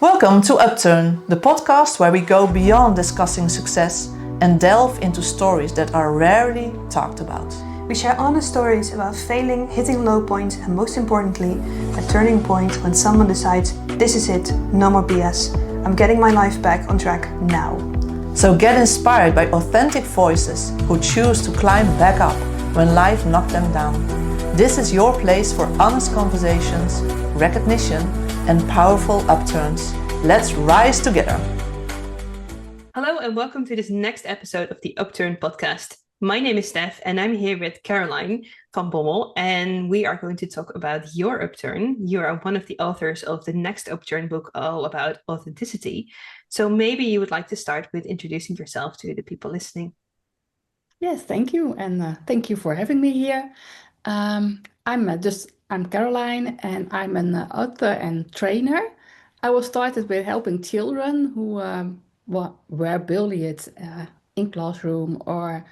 Welcome to UPTURN, the podcast where we go beyond discussing success and delve into stories that are rarely talked about. We share honest stories about failing, hitting low points, and most importantly, a turning point when someone decides, this is it, no more BS. I'm getting my life back on track now. So get inspired by authentic voices who choose to climb back up when life knocked them down. This is your place for honest conversations, recognition, and powerful upturns. Let's rise together. Hello and welcome to this next episode of the UPTURN podcast. My name is Steph and I'm here with Caroline Van Bommel and we are going to talk about your upturn. You are one of the authors of the next UPTURN book all about authenticity. So maybe you would like to start with introducing yourself to the people listening. Yes, thank you. And thank you for having me here. I'm Caroline and I'm an author and trainer. I was started with helping children who were bullied in classroom or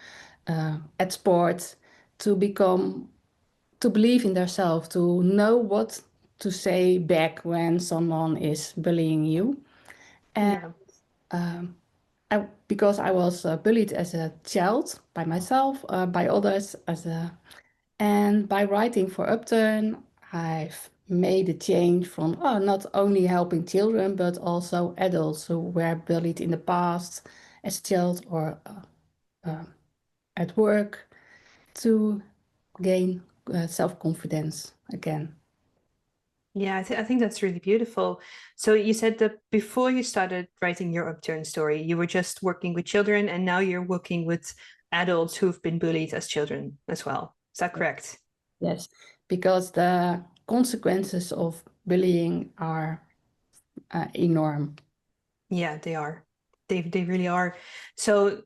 at sports to believe in themselves, to know what to say back when someone is bullying you. And because I was bullied as a child by myself, by others, and by writing for UPTURN, I've made a change from not only helping children, but also adults who were bullied in the past as a child or at work to gain self-confidence again. Yeah, I think that's really beautiful. So you said that before you started writing your upturn story, you were just working with children and now you're working with adults who've been bullied as children as well. Is that correct? Yes, because the consequences of bullying are enormous. Yeah, they are. They really are. So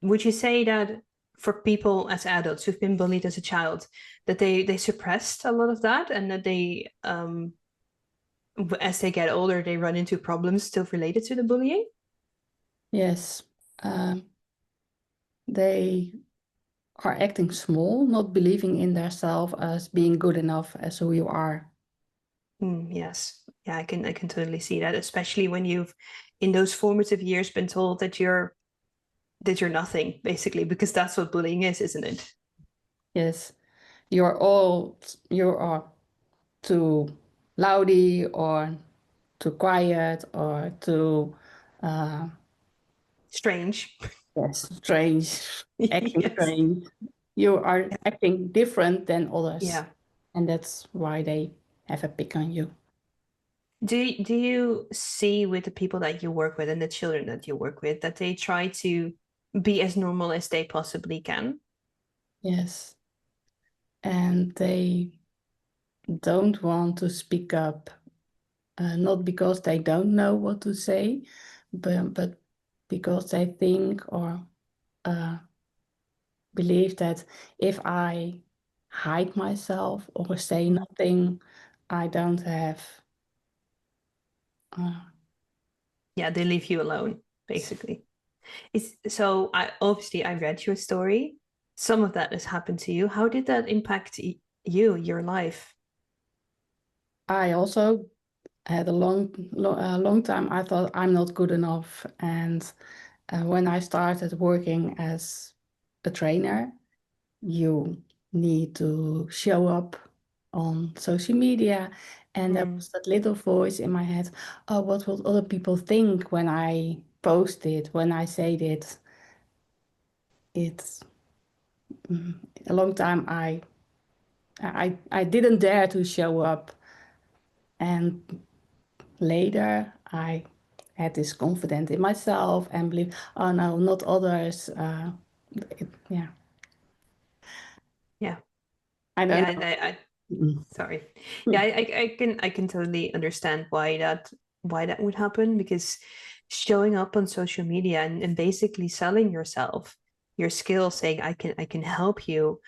would you say that for people as adults who've been bullied as a child, that they suppressed a lot of that and that they as they get older, they run into problems still related to the bullying? Yes, they are acting small, not believing in themselves as being good enough as who you are. Yes, yeah, I can totally see that, especially when you've in those formative years been told that you're nothing, basically, because that's what bullying is, isn't it? Yes, you are too loudy or too quiet or too Strange. yes, strange, acting Yes. strange. You are acting different than others. Yeah. And that's why they have a pick on you. Do you see with the people that you work with and the children that you work with that they try to be as normal as they possibly can? Yes. And they don't want to speak up, not because they don't know what to say, but because they think or believe that if I hide myself or say nothing, I don't have. Yeah, they leave you alone, basically. So I read your story. Some of that has happened to you. How did that impact you, your life? I also had a long time. I thought I'm not good enough, and when I started working as a trainer, you need to show up on social media, and there was that little voice in my head, oh, what will other people think when I post it, when I say it? It's a long time I didn't dare to show up, and later I had this confidence in myself and believe, oh no, not others. Yeah. Yeah. I don't know. I sorry. Yeah, I can totally understand why that would happen, because showing up on social media and basically selling yourself, your skills, saying I can help you,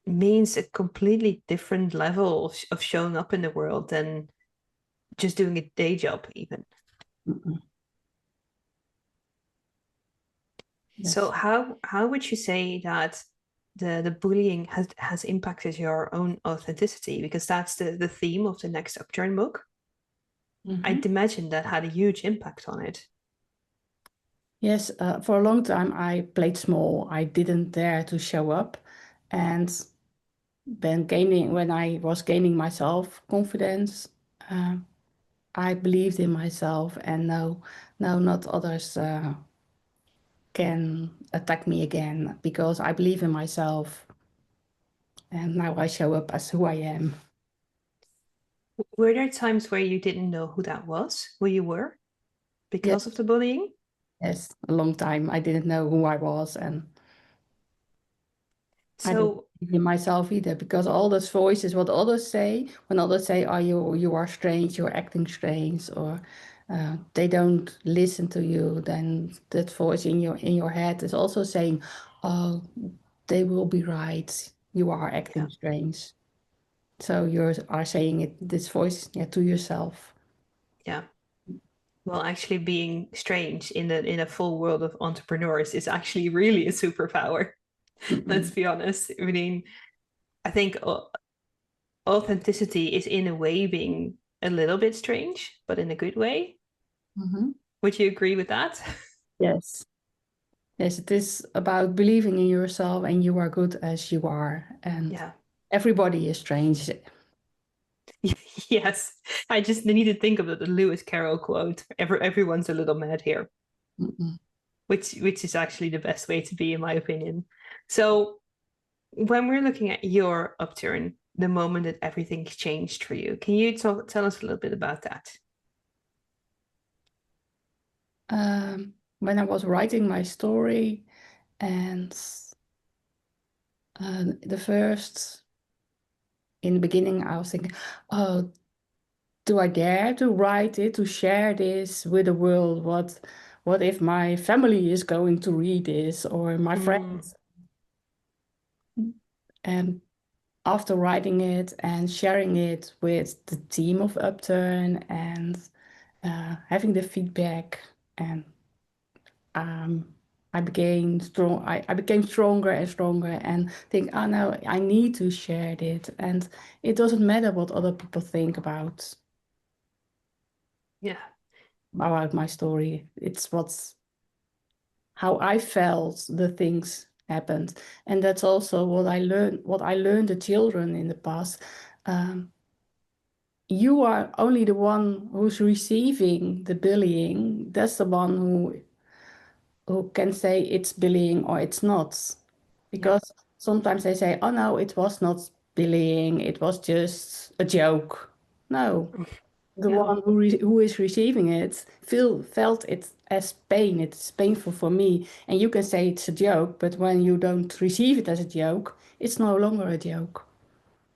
means a completely different level of showing up in the world than just doing a day job even. Yes. So how would you say that the bullying has impacted your own authenticity? Because that's the theme of the next upturn book. I'd imagine that had a huge impact on it. Yes, for a long time I played small. I didn't dare to show up. And when I was gaining my self-confidence, I believed in myself, and now not others can attack me again because I believe in myself. And now I show up as who I am. Were there times where you didn't know who that was, who you were, because of the bullying? Yes, a long time I didn't know who I was, and I didn't So believe in myself either because all those voices, what others say, when others say, "Oh, you are strange, you're acting strange," or they don't listen to you, then that voice in your head is also saying, "Oh, they will be right. You are yeah, acting strange." So you are saying this voice, yeah, to yourself. yeah. Well, actually being strange in a full world of entrepreneurs is actually really a superpower. Let's Mm-mm. be honest. I mean, I think authenticity is in a way being a little bit strange, but in a good way. Mhm. Would you agree with that? Yes. Yes, it is about believing in yourself and you are good as you are. And Yeah. everybody is strange. Yes. I just need to think of the Lewis Carroll quote. Everyone's a little mad here, Mm-mm. which is actually the best way to be, in my opinion. So when we're looking at your upturn, the moment that everything's changed for you, can you tell us a little bit about that? When I was writing my story and the first, in the beginning, I was thinking, oh, do I dare to write it, to share this with the world? What if my family is going to read this or my Mm, friends? And after writing it and sharing it with the team of Upturn and having the feedback, and um, I became strong. I became stronger and stronger, and think, oh no, I need to share it, and it doesn't matter what other people think yeah. about my story. It's how I felt the things happened, and that's also what I learned. What I learned the children in the past. Um, you are only the one who's receiving the bullying. That's the one who can say it's bullying or it's not. Yeah. Because sometimes they say, oh no, it was not bullying, it was just a joke. No, the No. one who is receiving it felt it as pain. It's painful for me. And you can say it's a joke, but when you don't receive it as a joke, it's no longer a joke.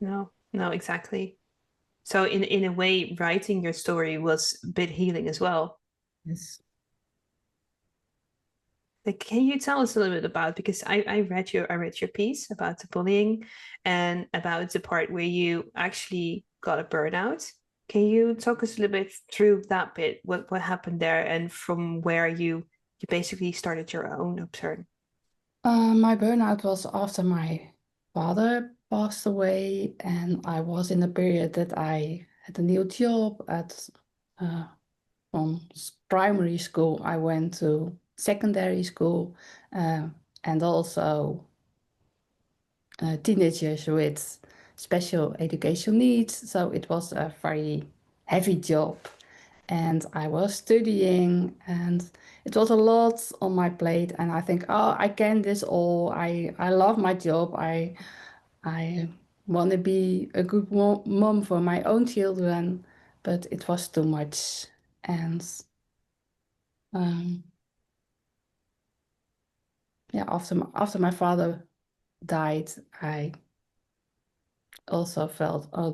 No. No, exactly. So in a way, writing your story was a bit healing as well. Yes. Like, can you tell us a little bit about, because I read your piece about the bullying and about the part where you actually got a burnout. Can you talk us a little bit through that bit? What happened there and from where you basically started your own upturn? My burnout was after my father passed away, and I was in a period that I had a new job at uh, from primary school. I went to secondary school, uh, and also teenagers with special education needs. So it was a very heavy job, and I was studying, and it was a lot on my plate. And I think, oh, I can this all. I love my job. I want to be a good mom for my own children, but it was too much. And um, yeah, after my father died, I also felt, oh,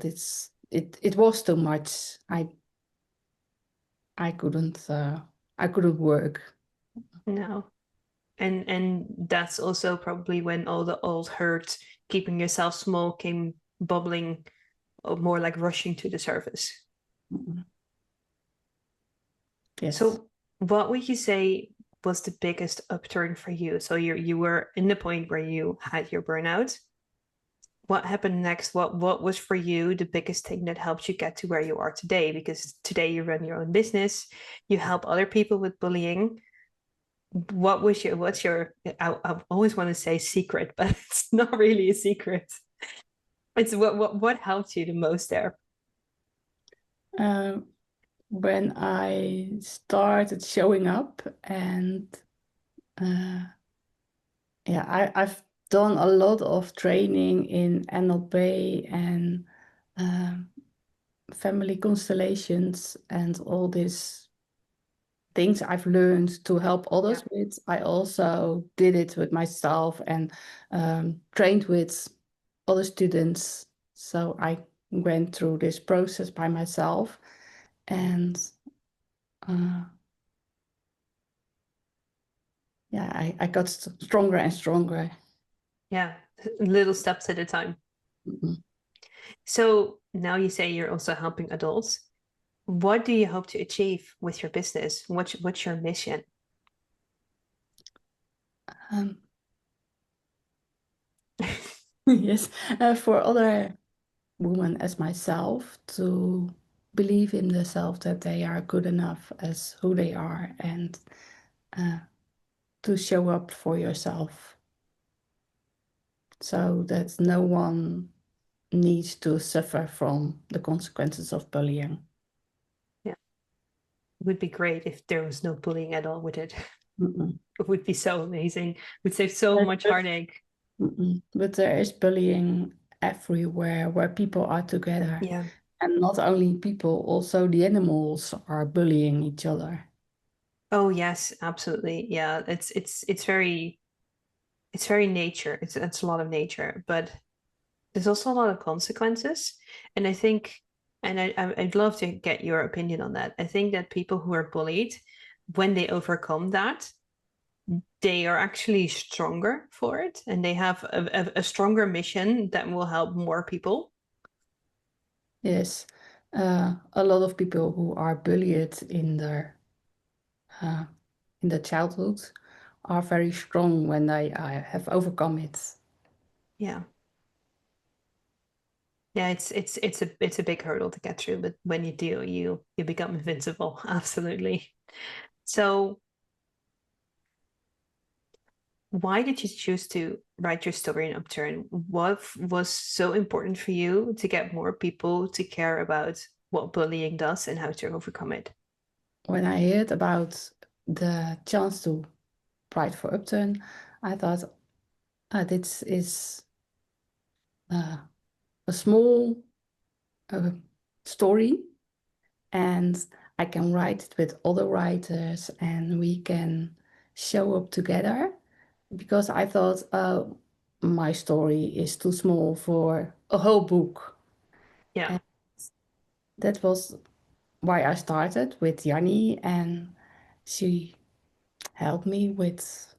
it was too much. I couldn't I couldn't work. No. And that's also probably when all the old hurt, keeping yourself small, came bubbling, or more like rushing to the surface. Mm. Yes. So what would you say was the biggest upturn for you? So you were in the point where you had your burnout. what happened next? What was for you the biggest thing that helped you get to where you are today? Because today you run your own business, you help other people with bullying. What's your I always want to say secret, but it's not really a secret. It's what helped you the most there? When I started showing up, and yeah, I've done a lot of training in NLP and family constellations and all these things I've learned to help others with. I also did it with myself and trained with other students. So I went through this process by myself, and yeah, I got stronger and stronger. Yeah, little steps at a time. Mhm. So now you say you're also helping adults. What do you hope to achieve with your business? What's your mission? Yes, for other women as myself to believe in themselves, that they are good enough as who they are, and to show up for yourself, so that no one needs to suffer from the consequences of bullying. Yeah, it would be great if there was no bullying at all with it. Mm-mm. It would be so amazing. It would save so much heartache. But there is bullying everywhere where people are together. Yeah. And not only people, also the animals are bullying each other. Oh yes, absolutely. Yeah, it's very nature. It's a lot of nature, but there's also a lot of consequences. And I think, and I'd love to get your opinion on that. I think that people who are bullied, when they overcome that, they are actually stronger for it, and they have a stronger mission that will help more people. Yes, a lot of people who are bullied uh, in their childhood are very strong when they have overcome it. Yeah. Yeah, it's a big hurdle to get through, but when you do, you become invincible. Absolutely. So why did you choose to write your story in Upturn? What was so important for you to get more people to care about what bullying does and how to overcome it? When I heard about the chance to write for Upturn, I thought, this is a small story, and I can write it with other writers, and we can show up together. Because I thought, my story is too small for a whole book. Yeah. And that was why I started with Yanni, and she helped me with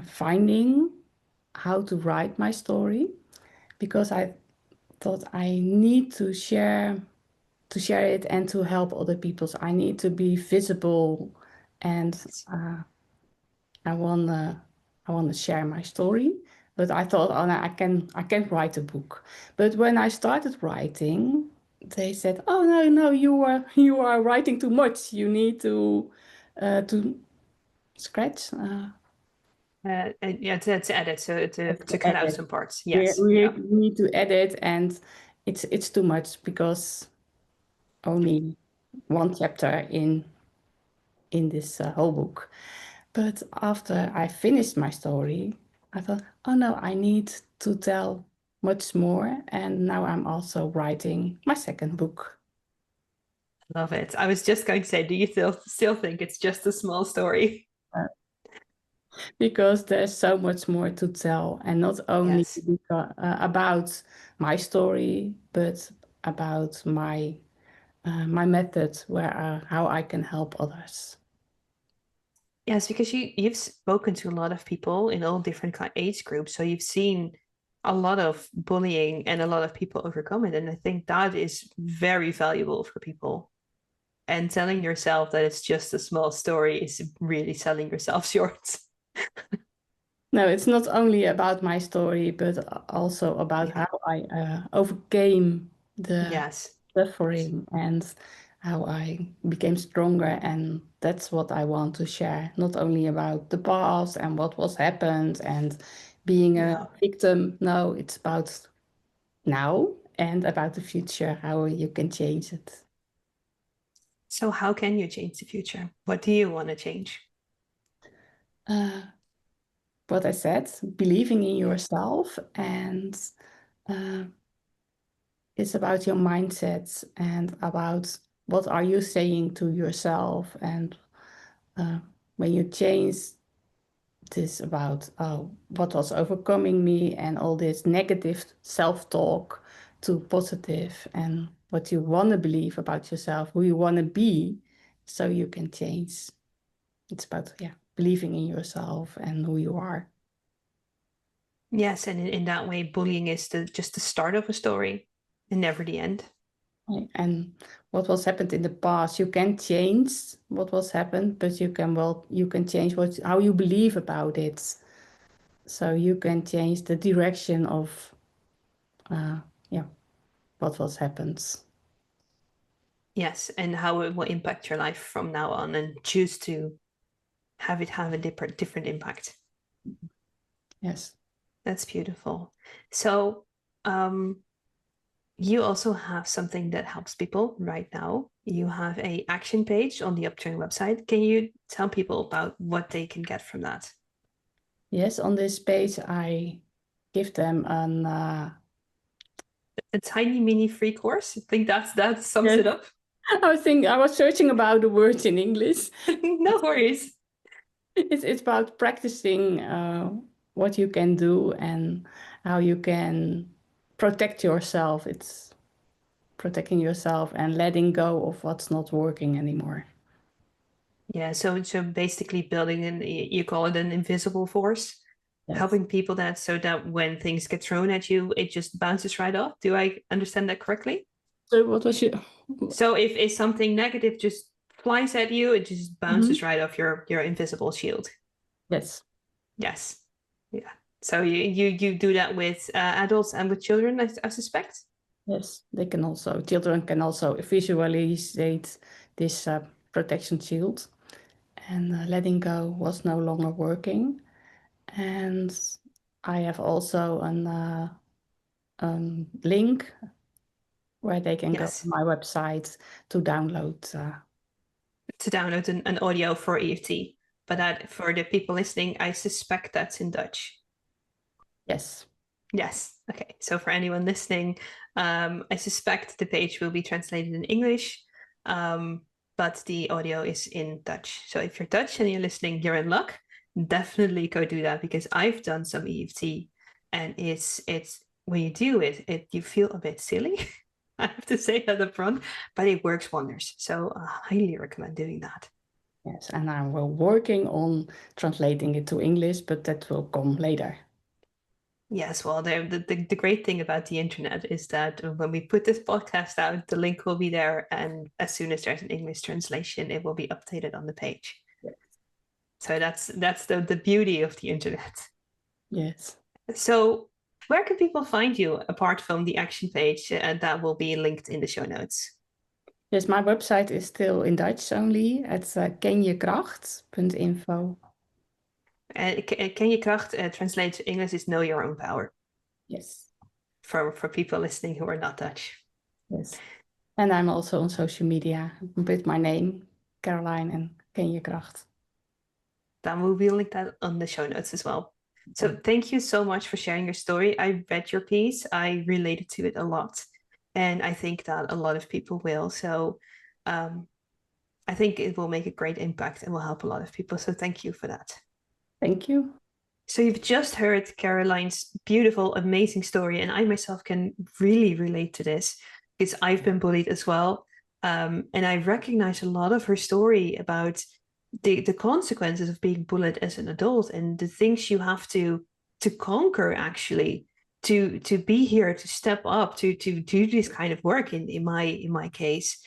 finding how to write my story, because I thought I need to share it and to help other people. So I need to be visible, and I want to share my story. But I thought, oh, no, I can write a book. But when I started writing, they said, oh, no, you are writing too much. You need to scratch. Yeah, to edit, so to cut out Edit. some parts. We, Yes. we Yeah. need to edit, and it's too much, because only one chapter in this whole book. But after I finished my story, I thought, oh no, I need to tell much more. And now I'm also writing my second book. Love it. I was just going to say, do you still think it's just a small story? Because there's so much more to tell, and not only Yes. about my story, but about my method, where how I can help others. Yes, because you've spoken to a lot of people in all different age groups, so you've seen a lot of bullying and a lot of people overcome it, and I think that is very valuable for people. And telling yourself that it's just a small story is really selling yourself short. No, it's not only about my story, but also about how I overcame the Yes. suffering and how I became stronger. And that's what I want to share, not only about the past and what was happened and being a No. victim. No, it's about now and about the future, how you can change it. So how can you change the future? What do you want to change? Uh, what I said, believing in yourself, and uh, it's about your mindset and about what are you saying to yourself. And uh, when you change this about what was overcoming me and all this negative self-talk to positive and what you want to believe about yourself, who you want to be, so you can change. It's about, yeah, believing in yourself and who you are. Yes, and in that way, bullying is just the start of a story and never the end. Right. And what was happened in the past, you can change what was happened, but you can change how you believe about it. So you can change the direction of yeah, what was happened. Yes, and how it will impact your life from now on, and choose to have it have a different impact. Yes. That's beautiful. So, you also have something that helps people right now. You have a action page on the UPTURN website. Can you tell people about what they can get from that? Yes, on this page I give them an A tiny mini free course. I think that sums yes. it up. I was searching about the words in English. No worries. It's about practicing what you can do and how you can protect yourself. It's protecting yourself and letting go of what's not working anymore. Yeah, so basically building you call it an invisible force, Yes. helping people so that when things get thrown at you, it just bounces right off. Do I understand that correctly? So what was your So if something negative just flies at you, it just bounces right off your invisible shield. Yes. Yes. Yeah. So you do that with adults and with children, I suspect. Yes, children can also visualize this protection shield. And letting go was no longer working. And I have also link where they can go to Yes. my website to download. To download an audio for EFT. But that for the people listening, I suspect that's in Dutch. Yes. Yes. Okay. So for anyone listening, I suspect the page will be translated in English, but the audio is in Dutch. So if you're Dutch and you're listening, you're in luck. Definitely go do that, because I've done some EFT, and it's when you do it you feel a bit silly. I have to say that up front, but it works wonders. So I highly recommend doing that. Yes, and I'm working on translating it to English, but that will come later. Yes, well, the great thing about the internet is that when we put this podcast out, the link will be there, and as soon as there's an English translation, it will be updated on the page. Yes. So that's the beauty of the internet. Yes. So where can people find you apart from the action page, and that will be linked in the show notes? Yes, my website is still in Dutch only. It's kenjekracht.info. Ken je kracht translates to English is know your own power. Yes. For people listening who are not Dutch. Yes. And I'm also on social media with my name, Caroline and Kenjekracht. Then we will link that on the show notes as well. So thank you so much for sharing your story. I read your piece. I related to it a lot. And I think that a lot of people will. So I think it will make a great impact and will help a lot of people. So thank you for that. Thank you. So you've just heard Caroline's beautiful, amazing story. And I myself can really relate to this because I've been bullied as well. And I recognize a lot of her story about the consequences of being bullied as an adult and the things you have to conquer, actually, to be here, to step up, to do this kind of work in my case.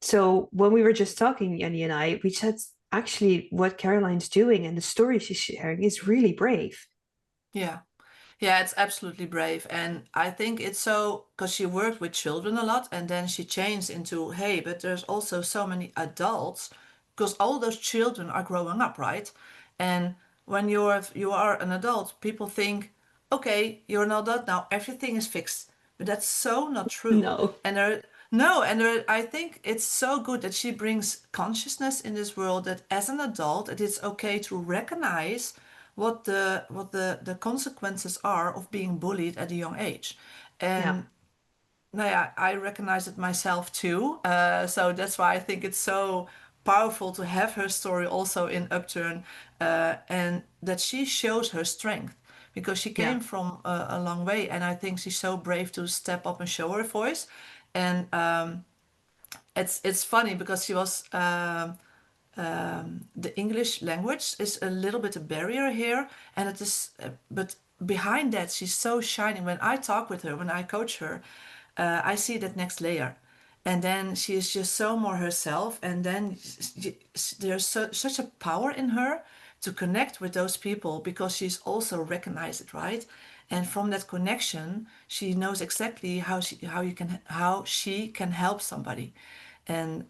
So when we were just talking, Jenny and I, we said actually what Caroline's doing and the story she's sharing is really brave. Yeah. Yeah, it's absolutely brave. And I think it's so because she worked with children a lot and then she changed into, hey, but there's also so many adults because all those children are growing up, right? And when you are an adult, people think, okay, you're an adult now, everything is fixed. But that's so not true. No. And there no, and there, I think it's so good that she brings consciousness in this world that as an adult, it is okay to recognize what the consequences are of being bullied at a young age. Yeah. And nou ja, I recognize it myself too. So that's why I think it's so powerful to have her story also in Upturn, and that she shows her strength because she Yeah. came from a long way, and I think she's so brave to step up and show her voice. And it's funny because she was the English language is a little bit a barrier here, and it is. But behind that, she's so shining. When I talk with her, when I coach her, I see that next layer, and then she is just so more herself. And then there's such a power in her to connect with those people because she's also recognized it, right? And from that connection, she knows exactly how she can help somebody, and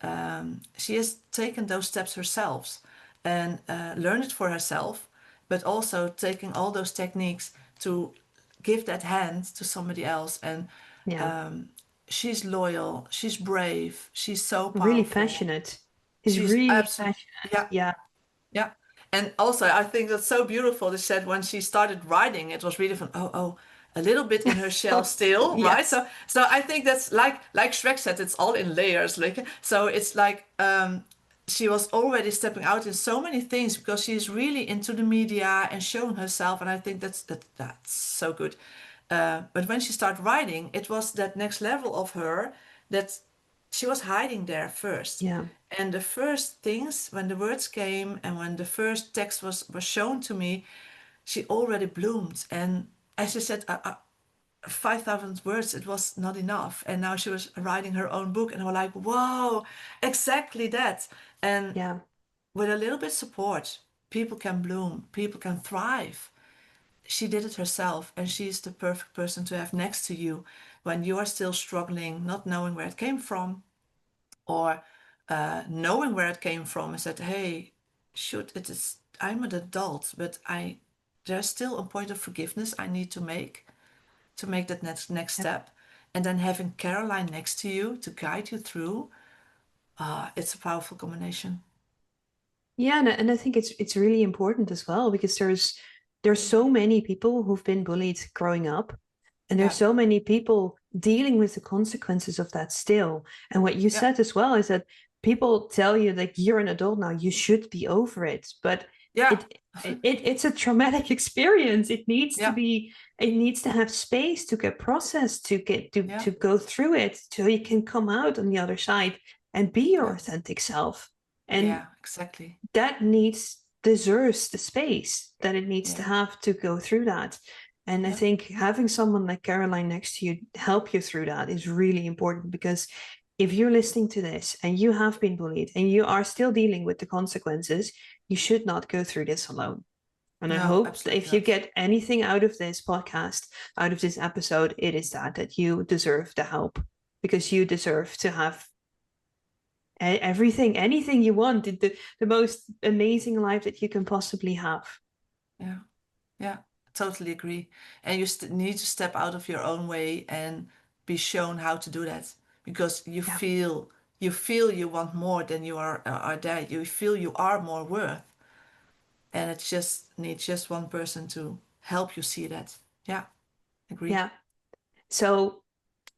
she has taken those steps herself and learned it for herself, but also taking all those techniques to give that hand to somebody else. And Yeah. um, she's loyal, she's brave, she's so Really powerful. passionate. Is She's really absolutely, passionate. yeah, Yeah. yeah. And also, I think that's so beautiful. They said when she started writing, it was really from a little bit in her shell still, right? Yes. So I think that's like Shrek said, it's all in layers. Like so, it's like she was already stepping out in so many things because she's really into the media and showing herself. And I think that's so good. But when she started writing, it was that next level of her that she was hiding there first. Yeah. And the first things, when the words came and when the first text was shown to me, she already bloomed. And as you said, 5,000 words, it was not enough. And now she was writing her own book, and I was like, whoa, exactly that. And Yeah. with a little bit support, people can bloom, people can thrive. She did it herself, and she's the perfect person to have next to you when you are still struggling, not knowing where it came from, or knowing where it came from and said, hey, shoot, it is, I'm an adult, but there's still a point of forgiveness I need to make that next Yep. step. And then having Caroline next to you to guide you through, it's a powerful combination. Yeah, and I think it's really important as well because there's so many people who've been bullied growing up, and there's Yeah, so many people dealing with the consequences of that still. And what you yeah, said as well is that people tell you like you're an adult now, you should be over it, but yeah, it's a traumatic experience. yeah, It needs to have space to get processed, to get yeah, to go through it so you can come out on the other side and be your yeah, authentic self. And yeah, exactly. that deserves the space that it needs to Yeah, have to go through that. And I yeah, think having someone like Caroline next to you help you through that is really important, because if you're listening to this and you have been bullied and you are still dealing with the consequences, you should not go through this alone. And I no, hope that absolutely if you not. get anything out of this podcast, out of this episode, it is that you deserve the help, because you deserve to have everything, anything you want, the most amazing life that you can possibly have. Yeah, yeah, totally agree. And you need to step out of your own way and be shown how to do that because Yeah, you want more than you are there. You feel you are more worth, and it just needs just one person to help you see that. Yeah, agree. yeah. So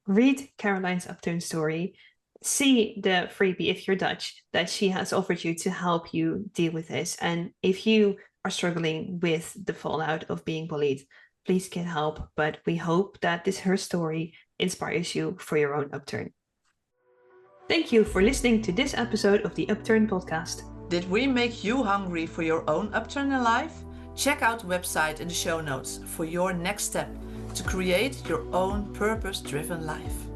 read Caroline's Upturn story. See the freebie, if you're Dutch, that she has offered you to help you deal with this. And if you are struggling with the fallout of being bullied, please get help. But we hope that her story inspires you for your own upturn. Thank you for listening to this episode of the Upturn podcast. Did we make you hungry for your own upturn in life? Check out the website in the show notes for your next step to create your own purpose-driven life.